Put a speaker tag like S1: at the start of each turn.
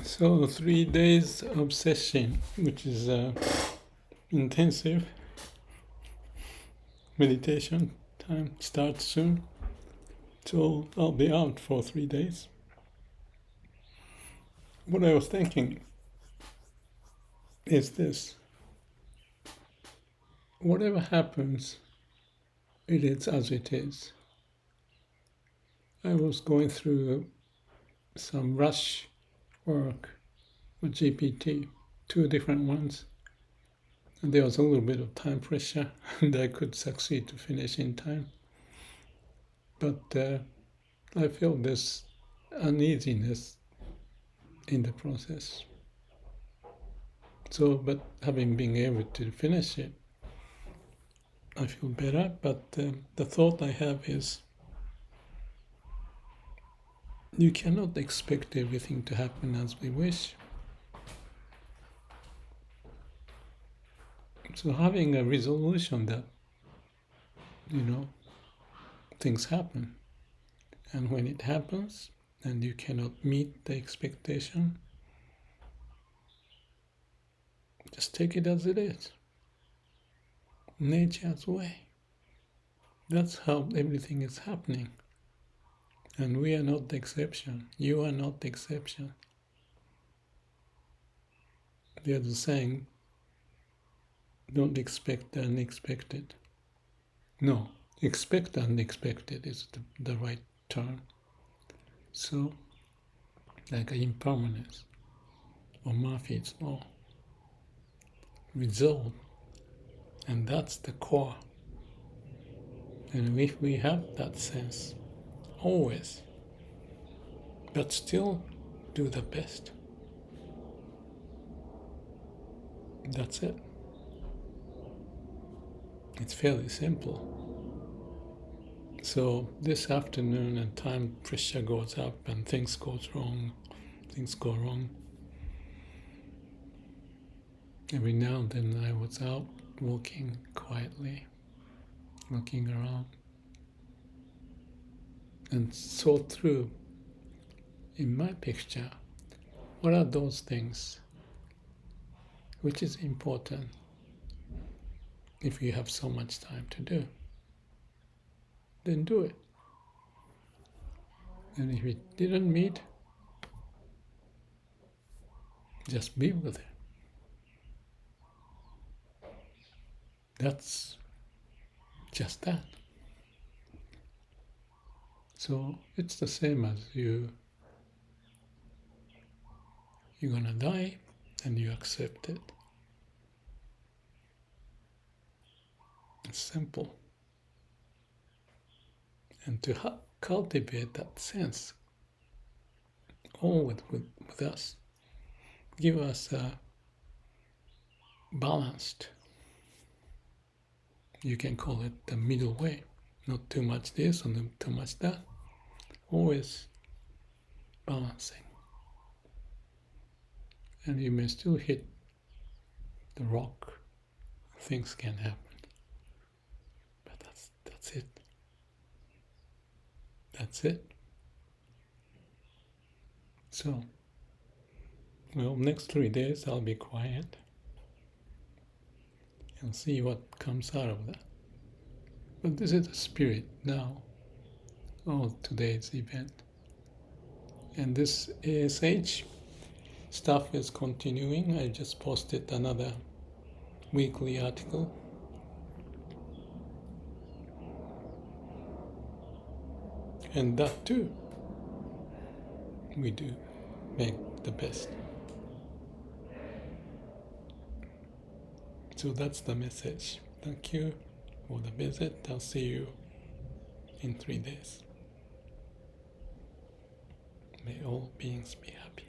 S1: So 3 days of session, which is intensive meditation time, starts soon. So I'll be out for 3 days. What I was thinking is this: whatever happens, it is as it is. I was going through some rush work with GPT, 2 different ones. And there was a little bit of time pressure, and I could succeed to finish in time. But I feel this uneasiness in the process. So, but having been able to finish it, I feel better. But the thought I have is, you cannot expect everything to happen as we wish. So having a resolution that, things happen. And when it happens and you cannot meet the expectation, just take it as it is. Nature's way. That's how everything is happening. And we are not the exception. You are not the exception. There's a saying, don't expect the unexpected. No, expect the unexpected is the right term. So, like impermanence or Murphy's law, resolve. And that's the core. And if we have that sense, always, but still do the best. That's it. It's fairly simple. So this afternoon, and time pressure goes up and things go wrong. Every now and then I was out walking quietly, looking around, and saw through in my picture what are those things which is important if you have so much time to do. Then do it. And if it didn't meet, just be with it. That's just that. So it's the same as you're gonna die and you accept it. It's simple. And to cultivate that sense always with us, give us a balanced, you can call it the middle way, not too much this or not too much that, always balancing. And you may still hit the rock, things can happen, but that's it. That's it. So, well, next 3 days I'll be quiet and see what comes out of that. But this is the spirit now of today's event. And this ASH stuff is continuing. I just posted another weekly article. And that too, we do make the best. So that's the message. Thank you for the visit. I'll see you in 3 days. May all beings be happy.